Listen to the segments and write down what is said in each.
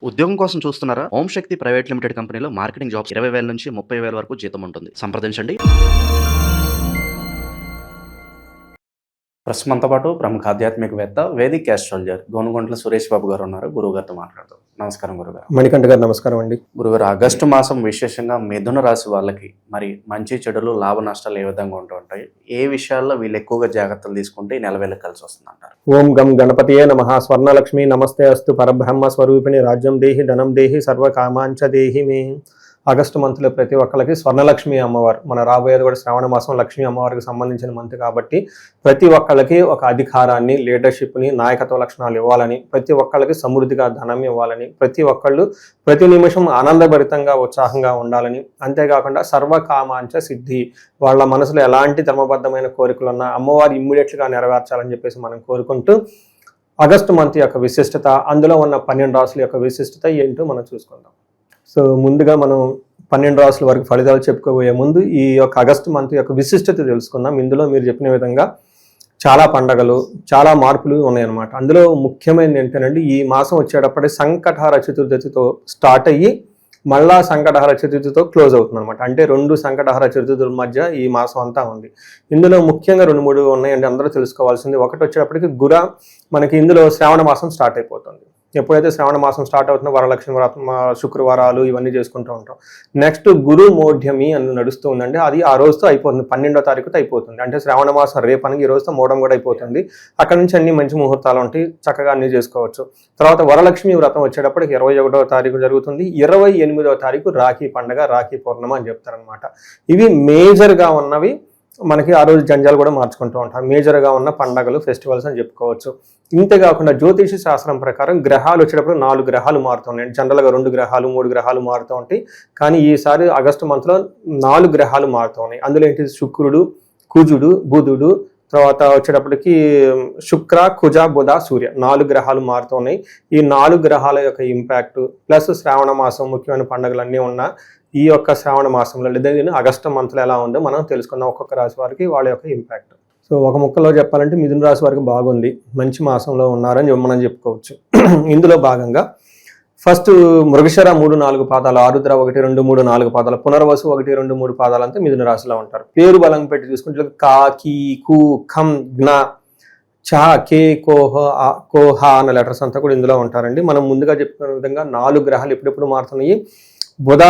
ఉద్యోగం కోసం చూస్తున్నారా? ఓం శక్తి ప్రైవేట్ లిమిటెడ్ కంపెనీలో మార్కెటింగ్ జాబ్స్ 20,000 నుంచి 30,000 వరకు జీతం ఉంటుంది. సంప్రదించండి. ప్రస్తుతం మనతో పాటు ప్రముఖ ఆధ్యాత్మికవేత్త వేదిక్ ఆస్ట్రాలజర్ గోనుగొంట్ల సురేష్ బాబు గారు ఉన్నారు. గురువు గారితో మాట్లాడదాం. నమస్కారం గురుగారు. మణికంఠ గారు నమస్కారం అండి. గురుగారు, ఆగస్టు మాసం విశేషంగా మిథున రాశి వాళ్ళకి మరి మంచి చెడులు లాభ నష్టాలు ఏ విధంగా ఉంటూ ఉంటాయి? ఏ విషయాల్లో వీళ్ళు ఎక్కువగా జాగ్రత్తలు తీసుకుంటే ఈ నెల వేళ కలిసి వస్తుంది అంటారు? ఓం గం గణపతియే నమః. స్వర్ణలక్ష్మి నమస్తే అస్తు. పరబ్రహ్మ స్వరూపిణి రాజ్యం దేహి ధనం దేహి సర్వకామాంచ దేహి మే. ఆగస్టు మంత్లో ప్రతి ఒక్కరికి స్వర్ణలక్ష్మి అమ్మవారు, మన రాబోయేది కూడా శ్రావణ మాసం లక్ష్మీ అమ్మవారికి సంబంధించిన మంత్ కాబట్టి ప్రతి ఒక్కళ్ళకి ఒక అధికారాన్ని, లీడర్షిప్ని, నాయకత్వ లక్షణాలు ఇవ్వాలని, ప్రతి ఒక్కళ్ళకి సమృద్ధిగా ధనం ఇవ్వాలని, ప్రతి ఒక్కళ్ళు ప్రతి నిమిషం ఆనందభరితంగా ఉత్సాహంగా ఉండాలని, అంతేకాకుండా సర్వకామాంచ సిద్ధి, వాళ్ళ మనసులో ఎలాంటి ధర్మబద్ధమైన కోరికలు ఉన్నా అమ్మవారు ఇమ్మీడియట్గా నెరవేర్చాలని చెప్పేసి మనం కోరుకుంటూ ఆగస్టు మంత్ యొక్క విశిష్టత, అందులో ఉన్న 12 రాసుల యొక్క విశిష్టత ఏంటో మనం చూసుకుందాం. సో ముందుగా మనం 12 రాసుల వరకు ఫలితాలు చెప్పుకోబోయే ముందు ఈ యొక్క ఆగస్టు మంత్ యొక్క విశిష్టత తెలుసుకుందాం. ఇందులో మీరు చెప్పిన విధంగా చాలా పండగలు, చాలా మార్పులు ఉన్నాయన్నమాట. అందులో ముఖ్యమైనది ఏంటంటే ఈ మాసం వచ్చేటప్పటికి సంకటహర చతుర్దశితో స్టార్ట్ అయ్యి మళ్ళా సంకటహర చతుర్థితో క్లోజ్ అవుతుంది అనమాట. అంటే 2 సంకటహర చతుర్థుల మధ్య ఈ మాసం అంతా ఉంది. ఇందులో ముఖ్యంగా 2-3 ఉన్నాయండి, అందరూ తెలుసుకోవాల్సింది. ఒకటి వచ్చేటప్పటికి మనకి ఇందులో శ్రావణ మాసం స్టార్ట్ అయిపోతుంది. ఎప్పుడైతే శ్రావణ మాసం స్టార్ట్ అవుతుందో వరలక్ష్మి వ్రతం, శుక్రవారాలు ఇవన్నీ చేసుకుంటూ ఉంటాం. నెక్స్ట్ గురు మోఢ్యమి అని నడుస్తూ ఉందండి. అది ఆ రోజుతో అయిపోతుంది, 12వ తారీఖుతో అయిపోతుంది. అంటే శ్రావణ మాసం రేపనికి ఈ రోజుతో మోడం కూడా అయిపోతుంది. అక్కడ నుంచి అన్ని మంచి ముహూర్తాలు ఉంటాయి, చక్కగా అన్ని చేసుకోవచ్చు. తర్వాత వరలక్ష్మి వ్రతం వచ్చేటప్పటికి 21వ తారీఖు జరుగుతుంది. 28వ తారీఖు రాఖీ పండుగ, రాఖీ పౌర్ణమ అని చెప్తారనమాట. ఇవి మేజర్గా ఉన్నవి. మనకి ఆ రోజు జంజాలు కూడా మార్చుకుంటూ ఉంటాం. మేజర్గా ఉన్న పండగలు, ఫెస్టివల్స్ అని చెప్పుకోవచ్చు. ఇంతేకాకుండా జ్యోతిష శాస్త్రం ప్రకారం గ్రహాలు వచ్చేటప్పుడు 4 గ్రహాలు మారుతున్నాయి. జనరల్గా 2 గ్రహాలు 3 గ్రహాలు మారుతూ ఉంటాయి. కానీ ఈసారి ఆగస్టు మంత్లో 4 గ్రహాలు మారుతూ ఉన్నాయి. అందులో ఏంటి, శుక్రుడు, కుజుడు, బుధుడు, తర్వాత వచ్చేటప్పటికి శుక్ర, కుజ, బుధ, సూర్య 4 గ్రహాలు మారుతూ ఉన్నాయి. ఈ 4 గ్రహాల యొక్క ఇంపాక్ట్ ప్లస్ శ్రావణ మాసం ముఖ్యమైన పండుగలన్నీ ఉన్న ఈ యొక్క శ్రావణ మాసంలో లేదా ఆగస్టు మంత్లో ఎలా ఉందో మనం తెలుసుకుందాం. ఒక్కొక్క రాశి వారికి వాళ్ళ యొక్క ఇంపాక్ట్. సో ఒక ముక్కలో చెప్పాలంటే మిథున రాశి వారికి బాగుంది, మంచి మాసంలో ఉన్నారని మనం చెప్పుకోవచ్చు. ఇందులో భాగంగా ఫస్ట్ మృగశిర 3-4 పాదాలు, ఆరుద్ర 1-2-3-4 పాదాలు, పునర్వసు 1-2-3 పాదాలు అంతా మిథున రాశిలో ఉంటారు. పేరు బలం పెట్టి చూసుకుంటే కా, కీ, కు, ఖం, జ్ఞ, చ, కే, కోహ అన్న లెటర్స్ అంతా కూడా ఇందులో ఉంటారండి. మనం ముందుగా చెప్పుకున్న విధంగా 4 గ్రహాలు ఎప్పుడెప్పుడు మారుతున్నాయి. బుధ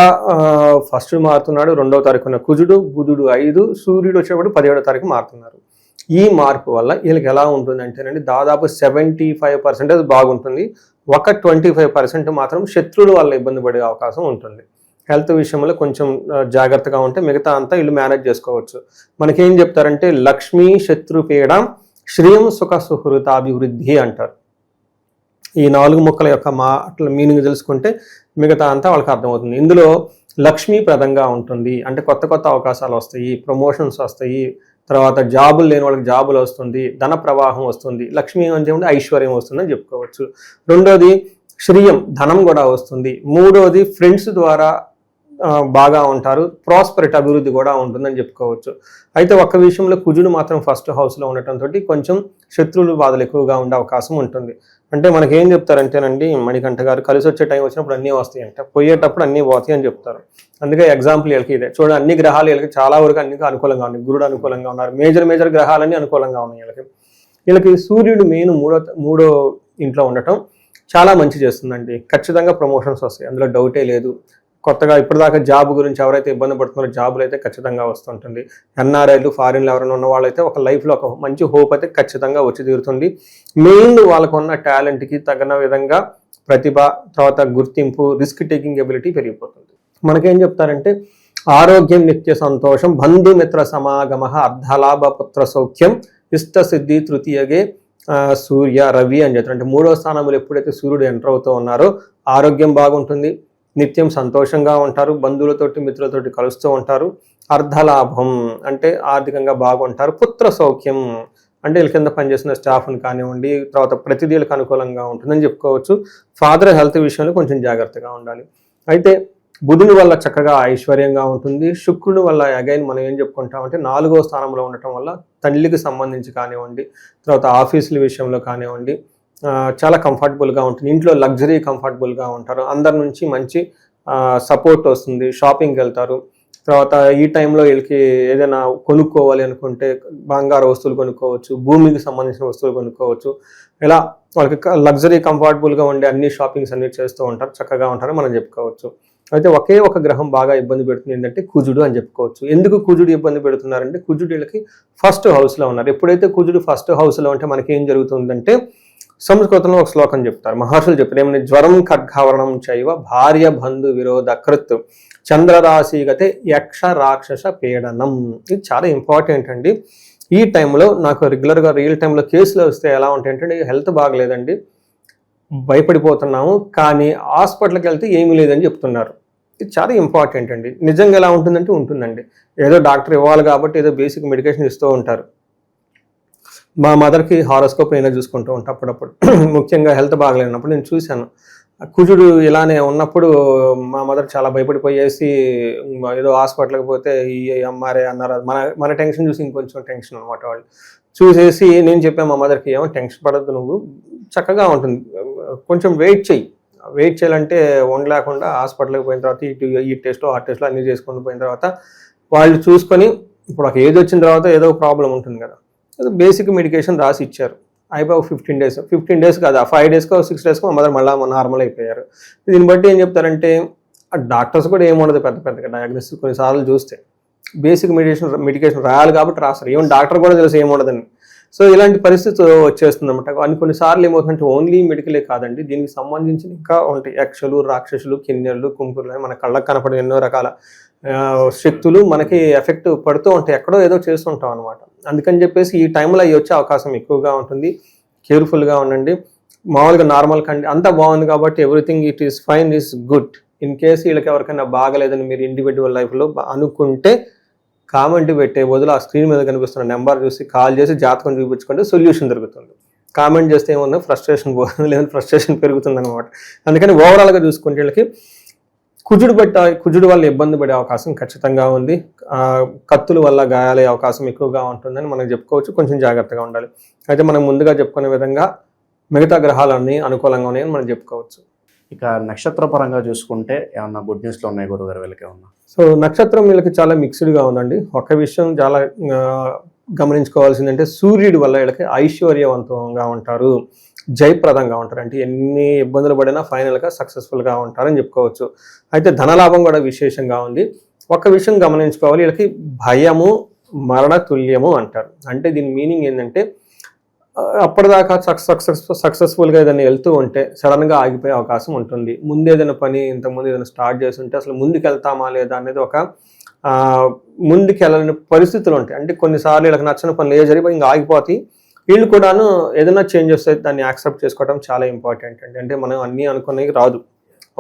ఫస్ట్ మారుతున్నాడు, 2వ తారీఖున కుజుడు, బుధుడు 5, సూర్యుడు వచ్చేటప్పుడు 17వ తారీఖు మారుతున్నారు. ఈ మార్పు వల్ల వీళ్ళకి ఎలా ఉంటుంది అంటేనండి, దాదాపు 75% బాగుంటుంది. ఒక 25% మాత్రం శత్రువుల వల్ల ఇబ్బంది పడే అవకాశం ఉంటుంది. హెల్త్ విషయంలో కొంచెం జాగ్రత్తగా ఉంటే మిగతా అంతా వీళ్ళు మేనేజ్ చేసుకోవచ్చు. మనకేం చెప్తారంటే లక్ష్మీ శత్రుపీడ శ్రీయం సుఖ సుహృతాభివృద్ధి అంటారు. ఈ 4 ముక్కల యొక్క మాటల మీనింగ్ తెలుసుకుంటే మిగతా అంతా వాళ్ళకి అర్థమవుతుంది. ఇందులో లక్ష్మీప్రదంగా ఉంటుంది, అంటే కొత్త కొత్త అవకాశాలు వస్తాయి, ప్రమోషన్స్ వస్తాయి, తర్వాత జాబులు లేని వాళ్ళకి జాబులు వస్తుంది, ధన ప్రవాహం వస్తుంది. లక్ష్మీ అంటే ఐశ్వర్యం వస్తుందని చెప్పుకోవచ్చు. 2వది శ్రీయం, ధనం కూడా వస్తుంది. 3వది ఫ్రెండ్స్ ద్వారా బాగా ఉంటారు, ప్రాస్పరిటీ అభివృద్ధి కూడా ఉంటుందని చెప్పుకోవచ్చు. అయితే ఒక్క విషయంలో కుజుడు మాత్రం ఫస్ట్ హౌస్లో ఉండటంతో కొంచెం శత్రువులు బాధలు ఎక్కువగా ఉండే అవకాశం ఉంటుంది. అంటే మనకి ఏం చెప్తారంటేనండి, మణికంఠ గారు, కలిసి వచ్చే టైం వచ్చినప్పుడు అన్నీ వస్తాయి అంటే, పోయేటప్పుడు అన్నీ పోతాయి అని చెప్తారు. అందుకే ఎగ్జాంపుల్ వీళ్ళకి ఇదే చూడండి, అన్ని గ్రహాలు వీళ్ళకి చాలా వరకు అన్ని అనుకూలంగా ఉన్నాయి. గురుడు అనుకూలంగా ఉన్నారు, మేజర్ గ్రహాలన్నీ అనుకూలంగా ఉన్నాయి. వీళ్ళకి సూర్యుడు మెయిన్ మూడో ఇంట్లో ఉండటం చాలా మంచి చేస్తుందండి. ఖచ్చితంగా ప్రమోషన్స్ వస్తాయి, అందులో డౌటే లేదు. కొత్తగా ఇప్పటిదాకా జాబ్ గురించి ఎవరైతే ఇబ్బంది పడుతున్నారో జాబులు అయితే ఖచ్చితంగా వస్తుంటుంది. ఎన్ఆర్ఐలు, ఫారిన్లో ఎవరైనా ఉన్న వాళ్ళైతే ఒక లైఫ్లో ఒక మంచి హోప్ అయితే ఖచ్చితంగా వచ్చి తీరుతుంది. మెయిన్ వాళ్ళకు ఉన్న టాలెంట్కి తగిన విధంగా ప్రతిభ, తర్వాత గుర్తింపు, రిస్క్ టేకింగ్ ఎబిలిటీ పెరిగిపోతుంది. మనకేం చెప్తారంటే ఆరోగ్యం, నిత్య సంతోషం, బంధుమిత్ర సమాగమ, అర్ధలాభ, పుత్ర సౌఖ్యం, ఇష్ట సిద్ధి, తృతీయగే సూర్య రవి అని చెప్తారు. అంటే 3వ స్థానంలో ఎప్పుడైతే సూర్యుడు ఎంటర్ అవుతూ ఉన్నారో ఆరోగ్యం బాగుంటుంది, నిత్యం సంతోషంగా ఉంటారు, బంధువులతోటి మిత్రులతోటి కలుస్తూ ఉంటారు. అర్ధలాభం అంటే ఆర్థికంగా బాగుంటారు. పుత్ర సౌఖ్యం అంటే వీళ్ళ కింద పనిచేసిన స్టాఫ్ని కానివ్వండి, తర్వాత ప్రతిదీ వీళ్ళకి అనుకూలంగా ఉంటుందని చెప్పుకోవచ్చు. ఫాదర్ హెల్త్ విషయంలో కొంచెం జాగ్రత్తగా ఉండాలి. అయితే బుధుని వల్ల చక్కగా ఐశ్వర్యంగా ఉంటుంది. శుక్రుని వల్ల అగైన్ మనం ఏం చెప్పుకుంటామంటే 4వ స్థానంలో ఉండటం వల్ల తల్లికి సంబంధించి కానివ్వండి, తర్వాత ఆఫీసుల విషయంలో కానివ్వండి, చాలా కంఫర్టబుల్గా ఉంటుంది, ఇంట్లో లగ్జరీ కంఫర్టబుల్గా ఉంటారు, అందరి నుంచి మంచి సపోర్ట్ వస్తుంది, షాపింగ్కి వెళ్తారు. తర్వాత ఈ టైంలో వీళ్ళకి ఏదైనా కొనుక్కోవాలి అనుకుంటే బంగారు వస్తువులు కొనుక్కోవచ్చు, భూమికి సంబంధించిన వస్తువులు కొనుక్కోవచ్చు. ఇలా వాళ్ళకి లగ్జరీ కంఫర్టబుల్గా ఉండే అన్ని షాపింగ్స్ అన్ని చేస్తూ ఉంటారు, చక్కగా ఉంటారు మనం చెప్పుకోవచ్చు. అయితే ఒకే ఒక గ్రహం బాగా ఇబ్బంది పెడుతుంది ఏంటంటే కుజుడు అని చెప్పుకోవచ్చు. ఎందుకు కుజుడు ఇబ్బంది పెడుతున్నారంటే కుజుడు వీళ్ళకి ఫస్ట్ హౌస్లో ఉన్నారు. ఎప్పుడైతే కుజుడు ఫస్ట్ హౌస్లో ఉంటే మనకి ఏం జరుగుతుందంటే సంస్కృతంలో ఒక శ్లోకం చెప్తారు, మహర్షులు చెప్తారు ఏమని, జ్వరం ఖడ్గావరణం చైవ భార్య బంధు విరోధ కృత్ చంద్రరాశిగతే యక్ష రాక్షస పీడనం. ఇది చాలా ఇంపార్టెంట్ అండి. ఈ టైంలో నాకు రెగ్యులర్గా రియల్ టైంలో కేసులు వస్తే ఎలా ఉంటాయంటే హెల్త్ బాగలేదండి, భయపడిపోతున్నాము, కానీ హాస్పిటల్కి వెళ్తే ఏమీ లేదని చెప్తున్నారు. ఇది చాలా ఇంపార్టెంట్ అండి. నిజంగా ఎలా ఉంటుందంటే ఉంటుందండి, ఏదో డాక్టర్ ఇవ్వాలి కాబట్టి ఏదో బేసిక్ మెడికేషన్ ఇస్తూ ఉంటారు. మా మదర్కి హారోస్కోప్ అయినా చూసుకుంటూ ఉంటాను అప్పుడప్పుడు, ముఖ్యంగా హెల్త్ బాగలేనప్పుడు నేను చూశాను. కుజుడు ఇలానే ఉన్నప్పుడు మా మదర్ చాలా భయపడిపోయేసి ఏదో హాస్పిటల్కి పోతే ఈ ఎంఆర్ఐ అన్నారు. మన టెన్షన్ చూసి ఇంకొంచెం టెన్షన్ అనమాట. వాళ్ళు చూసేసి నేను చెప్పాను మా మదర్కి, ఏమో టెన్షన్ పడద్దు, నువ్వు చక్కగా ఉంటుంది, కొంచెం వెయిట్ చేయాలంటే ఉండలేకుండా హాస్పిటల్కి పోయిన తర్వాత ఈ టెస్ట్లో ఆ టెస్ట్లో అన్నీ చేసుకొని పోయిన తర్వాత వాళ్ళు చూసుకొని, ఇప్పుడు ఒక ఏజ్ వచ్చిన తర్వాత ఏదో ప్రాబ్లం ఉంటుంది కదా, బేసిక్ మెడికేషన్ రాసి ఇచ్చారు. అయిపోయి 15 డేస్ కాదు, 5 డేస్కో 6 డేస్కో మా మదర్ మళ్ళీ నార్మల్ అయిపోయారు. దీన్ని బట్టి ఏం చెప్తారంటే డాక్టర్స్ కూడా ఏముండదు పెద్దగా డయాగ్నోసిస్ కొన్నిసార్లు చూస్తే బేసిక్ మెడికేషన్ రాయాలి కాబట్టి రాస్తారు, ఏమో డాక్టర్ కూడా తెలుసు ఏముండదని. సో ఇలాంటి పరిస్థితి వచ్చేస్తుంది అనమాట. కొన్నిసార్లు ఏమవుతుందంటే ఓన్లీ మెడికలే కాదండి, దీనికి సంబంధించిన ఇంకా ఉంటాయి యక్షులు, రాక్షసులు, కిన్నెళ్ళు, కుంకులు, మన కళ్ళకు కనపడే ఎన్నో రకాల శక్తులు మనకి ఎఫెక్ట్ పడుతూ ఉంటాయి, ఎక్కడో ఏదో చేస్తుంటాం అనమాట. అందుకని చెప్పేసి ఈ టైంలో అవి వచ్చే అవకాశం ఎక్కువగా ఉంటుంది. కేర్ఫుల్గా ఉండండి. మామూలుగా నార్మల్ అంతా బాగుంది కాబట్టి everything it is fine, is good. In case వీళ్ళకి ఎవరికైనా బాగలేదని మీరు ఇండివిజువల్ లైఫ్లో అనుకుంటే కామెంట్ పెట్టే బదులు ఆ స్క్రీన్ మీద కనిపిస్తున్న నెంబర్ చూసి కాల్ చేసి జాతకం చూపించుకుంటే సొల్యూషన్ దొరుకుతుంది. కామెంట్ చేస్తే ఏమన్నా ఫ్రస్ట్రేషన్ పోతుంది, లేదంటే ఫ్రస్ట్రేషన్ పెరుగుతుంది అనమాట. అందుకని ఓవరాల్గా చూసుకుంటే వీళ్ళకి కుజుడు వల్ల ఇబ్బంది పడే అవకాశం ఖచ్చితంగా ఉంది. కత్తుల వల్ల గాయాలయ్యే అవకాశం ఎక్కువగా ఉంటుందని మనం చెప్పుకోవచ్చు. కొంచెం జాగ్రత్తగా ఉండాలి. అయితే మనం ముందుగా చెప్పుకునే విధంగా మిగతా గ్రహాలన్నీ అనుకూలంగా ఉన్నాయని మనం చెప్పుకోవచ్చు. ఇక నక్షత్ర పరంగా చూసుకుంటే ఏమన్నా గుడ్ న్యూస్లో ఉన్నాయి గురుగారు వీళ్ళకి ఏమన్నా? సో నక్షత్రం వీళ్ళకి చాలా మిక్స్డ్గా ఉందండి. ఒక విషయం చాలా గమనించుకోవాల్సిందంటే సూర్యుడి వల్ల వీళ్ళకి ఐశ్వర్యవంతంగా ఉంటారు, జయప్రదంగా ఉంటారు. అంటే ఎన్ని ఇబ్బందులు పడినా ఫైనల్గా సక్సెస్ఫుల్గా ఉంటారని చెప్పుకోవచ్చు. అయితే ధనలాభం కూడా విశేషంగా ఉంది. ఒక విషయం గమనించుకోవాలి, వీళ్ళకి భయము మరణ తుల్యము అంటారు. అంటే దీని మీనింగ్ ఏంటంటే అప్పటిదాకా సక్సెస్ఫుల్గా ఏదైనా వెళ్తూ ఉంటే సడన్గా ఆగిపోయే అవకాశం ఉంటుంది. ముందు ఏదైనా పని ఇంతకుముందు ఏదైనా స్టార్ట్ చేసి ఉంటే అసలు ముందుకు వెళ్తామా లేదా అనేది ఒక ముందుకు వెళ్ళని పరిస్థితులు ఉంటాయి. అంటే కొన్నిసార్లు వీళ్ళకి నచ్చిన పనులు ఏ జరిగిపోయి ఇంకా ఆగిపోతాయి. వీళ్ళు కూడాను ఏదైనా చేంజ్ వస్తే దాన్ని యాక్సెప్ట్ చేసుకోవడం చాలా ఇంపార్టెంట్ అండి. అంటే మనం అన్నీ అనుకునేవి రాదు,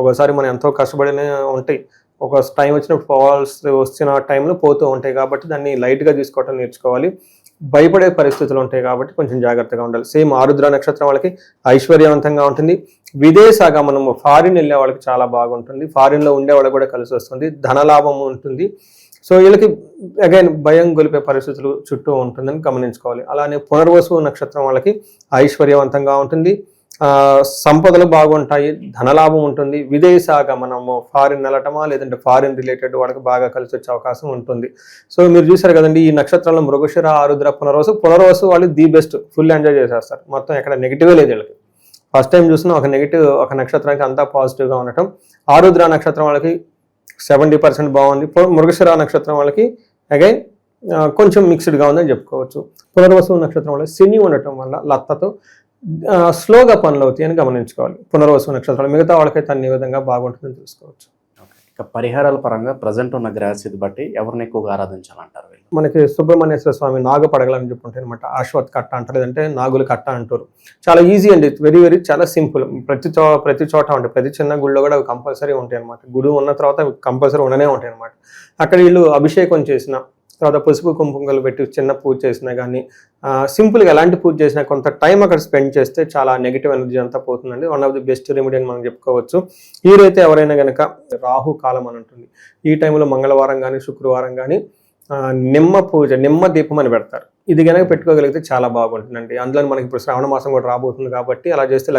ఒకసారి మనం ఎంతో కష్టపడిన ఉంటాయి, ఒక టైం వచ్చినప్పుడు వచ్చిన టైంలో పోతూ ఉంటాయి. కాబట్టి దాన్ని లైట్గా తీసుకోవడం నేర్చుకోవాలి. భయపడే పరిస్థితులు ఉంటాయి కాబట్టి కొంచెం జాగ్రత్తగా ఉండాలి. సేమ్ ఆరుద్ర నక్షత్రం వాళ్ళకి ఐశ్వర్యవంతంగా ఉంటుంది. విదేశాగా మనము ఫారిన్ వెళ్ళే వాళ్ళకి చాలా బాగుంటుంది. ఫారిన్లో ఉండే వాళ్ళకి కూడా కలిసి వస్తుంది, ధనలాభం ఉంటుంది. సో వీళ్ళకి అగైన్ భయం గొలిపే పరిస్థితులు చుట్టూ ఉంటుందని గమనించుకోవాలి. అలానే పునర్వసు నక్షత్రం వాళ్ళకి ఐశ్వర్యవంతంగా ఉంటుంది, సంపదలు బాగుంటాయి, ధనలాభం ఉంటుంది. విదేశాగా మనము ఫారిన్ వెళ్ళటమా లేదంటే ఫారిన్ రిలేటెడ్ వాళ్ళకి బాగా కలిసి వచ్చే అవకాశం ఉంటుంది. సో మీరు చూసారు కదండి, ఈ నక్షత్రంలో మృగశిర, ఆరుద్ర, పునర్వసు వాళ్ళు ది బెస్ట్, ఫుల్ ఎంజాయ్ చేసేస్తారు. మొత్తం ఎక్కడ నెగిటివే లేదు వీళ్ళకి. ఫస్ట్ టైం చూసిన ఒక నక్షత్రానికి అంతా పాజిటివ్గా ఉండటం. ఆరుద్ర నక్షత్రం వాళ్ళకి 70% బాగుంది. మృగశిర నక్షత్రం వాళ్ళకి అగైన్ కొంచెం మిక్స్డ్గా ఉందని చెప్పుకోవచ్చు. పునర్వసు నక్షత్రం వాళ్ళకి శని ఉండటం వల్ల లత్తతో స్లోగా పనులు అవుతాయి అని గమనించుకోవాలి. పునర్వసు నక్షత్రాలు మిగతా వాళ్ళకైతే అన్ని విధంగా బాగుంటుందని తెలుసుకోవచ్చు. ఇక పరిహారాల పరంగా ప్రజెంట్ ఉన్న గ్రహస్థితి బట్టి ఎవరిని ఎక్కువగా ఆరాధించాలంటారు? మనకి సుబ్రహ్మణ్యేశ్వర స్వామి నాగ పడగలని చెప్పుంటాయి అనమాట. ఆశ్వత్ కట్ట అంటారు, లేదంటే నాగులు కట్ట అంటారు. చాలా ఈజీ అండి, వెరీ చాలా సింపుల్. ప్రతి చోట ఉంటాయి, ప్రతి చిన్న గుడిలో కూడా అవి కంపల్సరీ ఉంటాయి అనమాట. గుడి ఉన్న తర్వాత అవి కంపల్సరీ ఉండనే ఉంటాయి అనమాట. అక్కడ వీళ్ళు అభిషేకం చేసిన తర్వాత పసుపు కుంకుమలు పెట్టి చిన్న పూజ చేసినా కానీ సింపుల్గా ఎలాంటి పూజ చేసినా కొంత టైం అక్కడ స్పెండ్ చేస్తే చాలా నెగిటివ్ ఎనర్జీ అంతా పోతుందండి. One of the best remedy అని మనం చెప్పుకోవచ్చు. ఈరైతే ఎవరైనా కనుక రాహు కాలం అని ఉంటుంది, ఈ టైంలో మంగళవారం కానీ శుక్రవారం కానీ నిమ్మ దీపం అని పెడతారు. ఇది కనుక పెట్టుకోగలిగితే చాలా బాగుంటుందండి. అందులో మనకి ఇప్పుడు శ్రావణ మాసం కూడా రాబోతుంది కాబట్టి అలా చేస్తే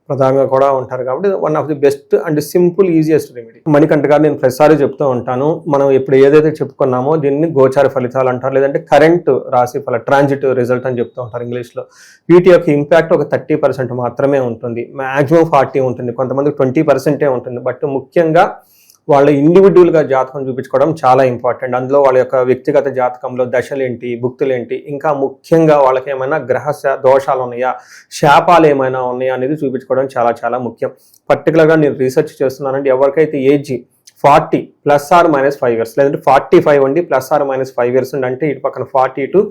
ప్రధానంగా కూడా ఉంటారు కాబట్టి one of the best and simple easiest remedy. Manikanta గారు నేను ప్రతిసారి చెప్తూ ఉంటాను, మనం ఇప్పుడు ఏదైతే చెప్పుకున్నామో దీన్ని గోచార ఫలితాలు అంటారు, లేదంటే కరెంట్ రాశి ఫల ట్రాన్జిట్ రిజల్ట్ అని చెప్తూ ఉంటారు ఇంగ్లీష్లో. వీటి యొక్క ఇంపాక్ట్ ఒక 30% మాత్రమే ఉంటుంది, మ్యాక్సిమం 40 ఉంటుంది, కొంతమందికి 20% ఉంటుంది. బట్ ముఖ్యంగా వాళ్ళ ఇండివిజువల్గా జాతకం చూపించుకోవడం చాలా ఇంపార్టెంట్. అందులో వాళ్ళ యొక్క వ్యక్తిగత జాతకంలో దశలేంటి, భుక్తులేంటి, ఇంకా ముఖ్యంగా వాళ్ళకి ఏమైనా గ్రహ దోషాలు ఉన్నాయా, శాపాలు ఏమైనా ఉన్నాయా అనేది చూపించుకోవడం చాలా చాలా ముఖ్యం. పర్టికులర్గా నేను రీసెర్చ్ చేస్తున్నానండి, ఎవరికైతే ఏజ్ 40 +or- 5 years, లేదంటే 45 అండి +or- 5 years అంటే ఇటు పక్కన 40 to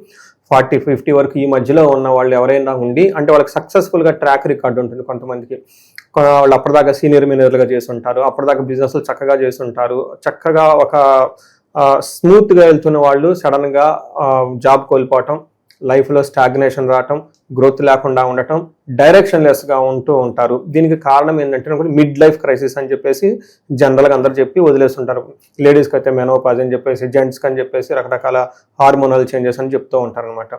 50 వరకు ఈ మధ్యలో ఉన్న వాళ్ళు ఎవరైనా ఉండి, అంటే వాళ్ళకి సక్సెస్ఫుల్గా ట్రాక్ రికార్డు ఉంటుంది. కొంతమందికి వాళ్ళు అప్పటిదాకా సీనియర్గా చేసి ఉంటారు, అప్పటిదాకా బిజినెస్లు చక్కగా చేసి ఉంటారు, చక్కగా ఒక స్మూత్గా వెళ్తున్న వాళ్ళు సడన్గా జాబ్ కోల్పోవటం, లైఫ్లో స్టాగ్నేషన్ రావటం, గ్రోత్ లేకుండా ఉండటం, డైరెక్షన్లెస్గా ఉంటూ ఉంటారు. దీనికి కారణం ఏంటంటే మిడ్ లైఫ్ క్రైసిస్ అని చెప్పేసి జనరల్గా అందరూ చెప్పి వదిలేస్తుంటారు. లేడీస్కి అయితే మెనోపాజ్ అని చెప్పేసి, జెంట్స్కి అని చెప్పేసి రకరకాల హార్మోనల్ చేంజెస్ అని చెప్తూ ఉంటారు అనమాట.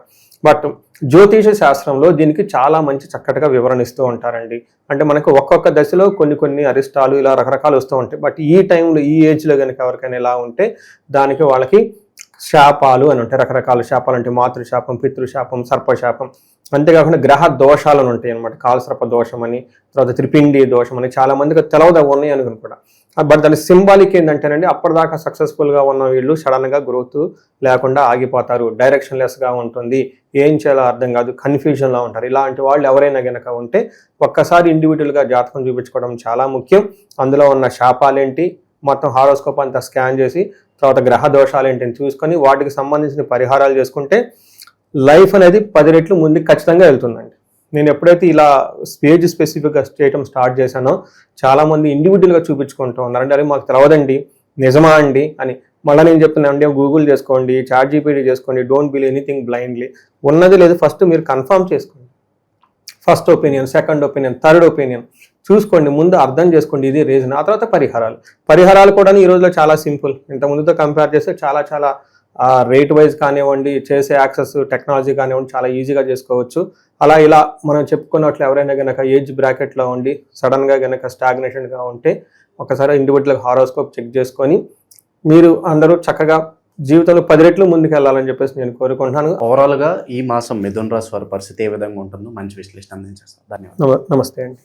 బట్ జ్యోతిష శాస్త్రంలో దీనికి చాలా మంచి చక్కటిగా వివరణ ఇస్తూ ఉంటారండి. అంటే మనకు ఒక్కొక్క దశలో కొన్ని అరిష్టాలు ఇలా రకరకాలు వస్తూ ఉంటాయి. బట్ ఈ టైంలో ఈ ఏజ్లో కనుక ఎవరికైనా ఇలా ఉంటే దానికి వాళ్ళకి శాపాలు అని ఉంటాయి. రకరకాల శాపాలు అంటే మాతృశాపం, పితృశాపం, సర్పశాపం, అంతేకాకుండా గ్రహ దోషాలు అని ఉంటాయి అనమాట. కాలసర్ప దోషం అని, తర్వాత త్రిపిండి దోషం అని, చాలా మందికి తెలవదు ఉన్నాయి అనుకుని కూడా. బట్ దాని సింబాలిక్ ఏంటంటేనండి, అప్పటిదాకా సక్సెస్ఫుల్గా ఉన్న వీళ్ళు సడన్గా గ్రోత్ లేకుండా ఆగిపోతారు, డైరెక్షన్లెస్గా ఉంటుంది, ఏం చేయాలో అర్థం కాదు, కన్ఫ్యూజన్లో ఉంటారు. ఇలాంటి వాళ్ళు ఎవరైనా కనుక ఉంటే ఒక్కసారి ఇండివిజువల్గా జాతకం చూపించుకోవడం చాలా ముఖ్యం. అందులో ఉన్న శాపాలేంటి మొత్తం హారోస్కోప్ అంతా స్కాన్ చేసి, తర్వాత గ్రహ దోషాలు ఏంటని చూసుకొని వాటికి సంబంధించిన పరిహారాలు చేసుకుంటే లైఫ్ అనేది 10 రెట్లు ముందుకు ఖచ్చితంగా వెళ్తుందండి. నేను ఎప్పుడైతే ఇలా స్టేజ్ స్పెసిఫిక్గా చేయటం స్టార్ట్ చేశానో చాలామంది ఇండివిజువల్గా చూపించుకుంటూ ఉన్నారండి, అరే మాకు తెలవదండి, నిజమా అండి అని. మళ్ళీ నేను చెప్తున్నాను అండి, గూగుల్ చేసుకోండి, చాట్ జీపీటీ చేసుకోండి, డోంట్ బిలీవ్ ఎనీథింగ్ బ్లైండ్లీ. ఉన్నది లేదు ఫస్ట్ మీరు కన్ఫర్మ్ చేసుకోండి. First opinion, second opinion, third opinion చూసుకోండి, ముందు అర్థం చేసుకోండి, ఇది రీజన్. ఆ తర్వాత పరిహారాలు కూడా ఈ రోజులో చాలా సింపుల్. ఇంత ముందుతో కంపేర్ చేస్తే చాలా రేట్ వైజ్ కానివ్వండి, చేసే యాక్సెస్ టెక్నాలజీ కానివ్వండి, చాలా ఈజీగా చేసుకోవచ్చు. అలా ఇలా మనం చెప్పుకున్నట్లు ఎవరైనా కనుక ఏజ్ బ్రాకెట్లో ఉండి సడన్గా కనుక స్టాగ్నేషన్గా ఉంటే ఒకసారి ఇండివిజువల్ హారోస్కోప్ చెక్ చేసుకొని మీరు అందరూ చక్కగా జీవితంలో 10 రెట్లు ముందుకు వెళ్ళాలని చెప్పేసి నేను కోరుకుంటున్నాను. ఓవరాల్గా ఈ మాసం మిథున రాశి వారి పరిస్థితి ఏ విధంగా ఉంటుందో మంచి విశ్లేషణ అందించేస్తాను. ధన్యవాదాలు. నమస్తే అండి.